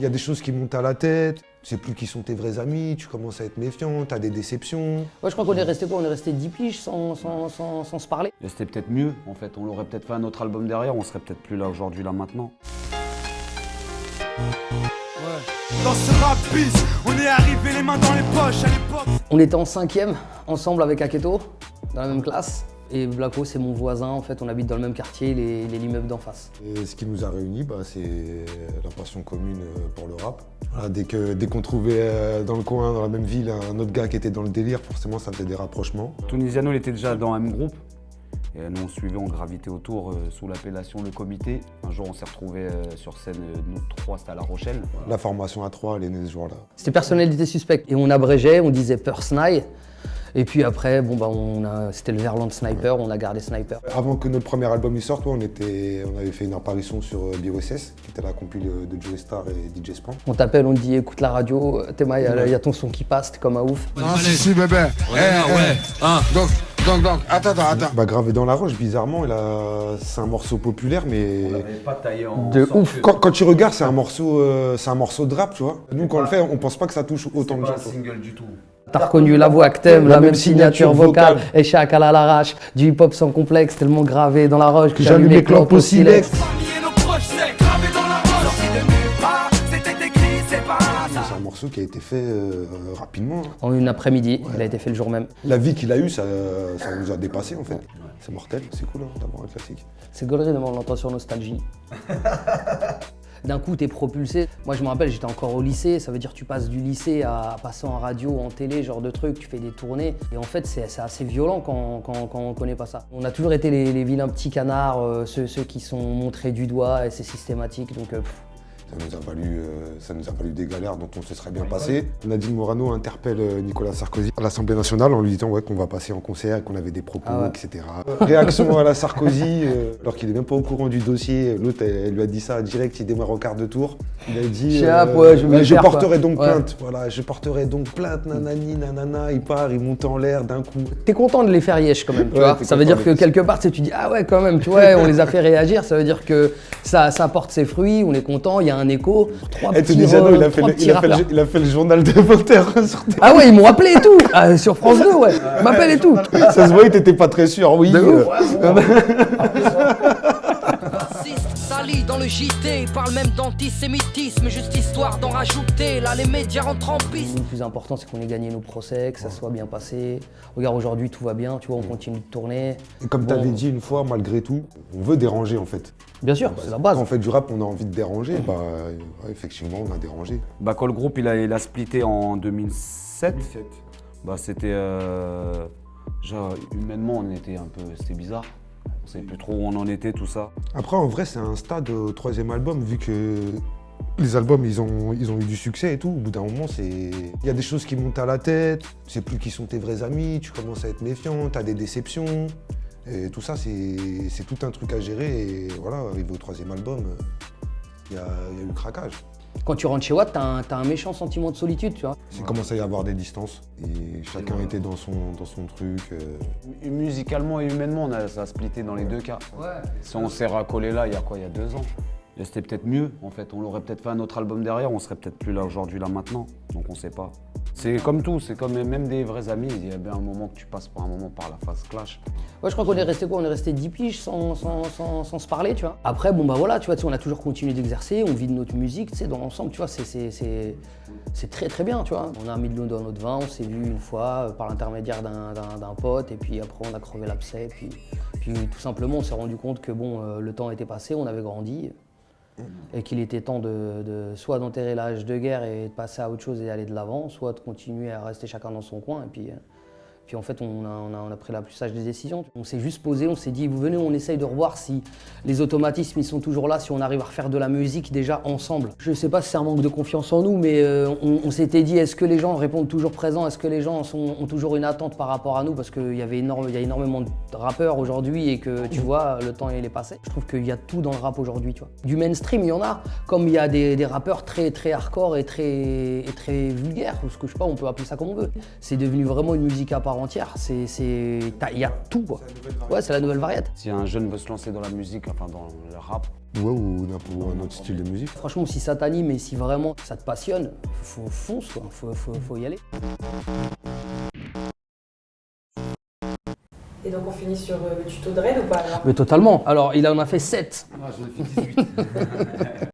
Il y a des choses qui montent à la tête, tu sais plus qui sont tes vrais amis, tu commences à être méfiant, t'as des déceptions. Ouais, je crois qu'on est resté quoi? On est resté 10 piges sans se parler. Et c'était peut-être mieux, en fait. On aurait peut-être fait un autre album derrière, on serait peut-être plus là aujourd'hui, là, maintenant. Dans ce rap bis, on est arrivé les mains dans les poches à l'époque. On était en 5e, ensemble avec Aketo, dans la même classe. Et Blacko, c'est mon voisin, en fait, on habite dans le même quartier, il est l'immeuble d'en face. Et ce qui nous a réunis, c'est la passion commune pour le rap. Voilà, dès qu'on trouvait dans le coin, dans la même ville, un autre gars qui était dans le délire, forcément ça faisait des rapprochements. Tunisiano, il était déjà dans un même groupe. Et nous, on suivait, on gravitait autour sous l'appellation Le Comité. Un jour, on s'est retrouvés sur scène, nous trois, c'était à La Rochelle. La formation A3, elle est née ce jour-là. C'était personnalité suspecte. Et on abrégeait, on disait Persnai. Et puis après, c'était le Verlan de Sniper, on a gardé Sniper. Avant que notre premier album il sorte, on avait fait une apparition sur BOSS, qui était la compile de Joey Star et DJ Span. On t'appelle, on te dit écoute la radio, Théma, il y a ton son qui passe, t'es comme un ouf. Non, si bébé. Donc, attends. Grave est dans la roche, bizarrement, c'est un morceau populaire, mais On l'avait pas taillé en De sorte ouf. que quand tu regardes, c'est un morceau de rap, tu vois. Nous, quand on le fait, on pense pas que ça touche autant de c'est gens. pas un single du tout. T'as reconnu la voix que t'aimes, la même signature vocale, et chaque à l'arrache, du hip-hop sans complexe, tellement gravé dans la roche que j'allume mes clopes au silex. Famille et nos proches, c'est gravé dans la roche. Sorti de nulle part, c'était écrit, c'est pas ça. C'est un morceau qui a été fait rapidement. En une après-midi, il a été fait le jour même. La vie qu'il a eue, ça nous a dépassé en fait. C'est mortel, c'est cool d'avoir un classique. C'est gaulerie de l'entendre sur Nostalgie. D'un coup, t'es propulsé. Moi, je me rappelle, j'étais encore au lycée. Ça veut dire que tu passes du lycée à passer en radio, en télé, genre de trucs. Tu fais des tournées. Et en fait, c'est assez violent quand on connaît pas ça. On a toujours été les vilains petits canards, ceux qui sont montrés du doigt, et c'est systématique. Donc, Ça nous a valu des galères dont on se serait bien passé. Nadine Morano interpelle Nicolas Sarkozy à l'Assemblée nationale en lui disant qu'on va passer en concert, qu'on avait des propos, etc. Réaction à la Sarkozy, alors qu'il est même pas au courant du dossier. L'autre, elle lui a dit ça direct, il démarre au quart de tour. Il a dit je porterai donc plainte. Voilà, je porterai donc plainte, nanani, nanana. Il part, il monte en l'air d'un coup. t'es content de les faire yesh quand même, tu vois. Ça veut dire que quelque part, tu dis ah ouais quand même, tu vois, on les a fait réagir. Ça veut dire que ça porte ses fruits, on est content, il y a un écho. Tunisiano, il a fait le journal de 20h sur TF1. Ah ouais, ils m'ont appelé et tout, sur France 2, ouais. Ils m'appellent et tout. Ça se voyait, t'étais pas très sûr, oui. Sali dans le JT, il parle même d'antisémitisme, juste histoire d'en rajouter. Là, les médias rentrent en piste. Le plus important, c'est qu'on ait gagné nos procès, que ça soit bien passé. Regarde, aujourd'hui, tout va bien, tu vois, on continue de tourner. Et comme tu avais dit une fois, malgré tout, on veut déranger en fait. Bien sûr, c'est la base. Quand on fait du rap, on a envie de déranger. Effectivement, on a dérangé. Quand le groupe il a splitté en 2007, c'était genre humainement c'était bizarre. On savait plus trop où on en était, tout ça. Après, en vrai, c'est un stade au troisième album, vu que les albums, ils ont eu du succès et tout. Au bout d'un moment, il y a des choses qui montent à la tête, tu sais plus qui sont tes vrais amis, tu commences à être méfiant, t'as des déceptions. Et tout ça, c'est tout un truc à gérer. Et voilà, arrivé au troisième album, il y a eu craquage. Quand tu rentres chez Watt, t'as un méchant sentiment de solitude, tu vois. Il commence à y avoir des distances. Et chacun était dans son truc. Musicalement et humainement, ça a splitté dans les deux cas. Ouais. Si on s'est racolé là, il y a 2 ans. Et c'était peut-être mieux, en fait. On aurait peut-être fait un autre album derrière, on serait peut-être plus là aujourd'hui, là, maintenant. Donc on sait pas. C'est comme tout, c'est comme même des vrais amis. Il y a bien un moment que tu passes par un moment par la phase clash. Ouais, je crois qu'on est resté quoi? On est resté 10 piges sans se parler, tu vois. Après, voilà, tu vois, on a toujours continué d'exercer, on vit de notre musique, tu sais, dans l'ensemble, tu vois, c'est très très bien, tu vois. On a mis de l'eau dans notre vin, on s'est vu une fois par l'intermédiaire d'un pote, et puis après on a crevé l'abcès, puis tout simplement on s'est rendu compte que le temps était passé, on avait grandi, et qu'il était temps de soit d'enterrer la hache de guerre et de passer à autre chose et aller de l'avant, soit de continuer à rester chacun dans son coin, et puis en fait, on a pris la plus sage des décisions. On s'est juste posé, on s'est dit, vous venez, on essaye de revoir si les automatismes ils sont toujours là, si on arrive à refaire de la musique déjà ensemble. Je sais pas si c'est un manque de confiance en nous, mais on s'était dit, est-ce que les gens répondent toujours présents? Est-ce que les gens ont toujours une attente par rapport à nous? Parce qu'il y a énormément de rappeurs aujourd'hui et que, tu vois, le temps il est passé. Je trouve qu'il y a tout dans le rap aujourd'hui, tu vois. Du mainstream, il y en a, comme il y a des rappeurs très, très hardcore et très vulgaires, parce que je sais pas, on peut appeler ça comme on veut. C'est devenu vraiment une musique à part entière. Il y a tout, quoi. Ouais, c'est la nouvelle variété. Si un jeune veut se lancer dans la musique, enfin dans le rap, Ouais, ou un autre style de musique. Franchement, si ça t'anime et si vraiment ça te passionne, fonce, quoi. Faut y aller. Et donc on finit sur le tuto de Red ou pas alors? Mais totalement. Alors, il en a fait 7. j'en ai fait 18.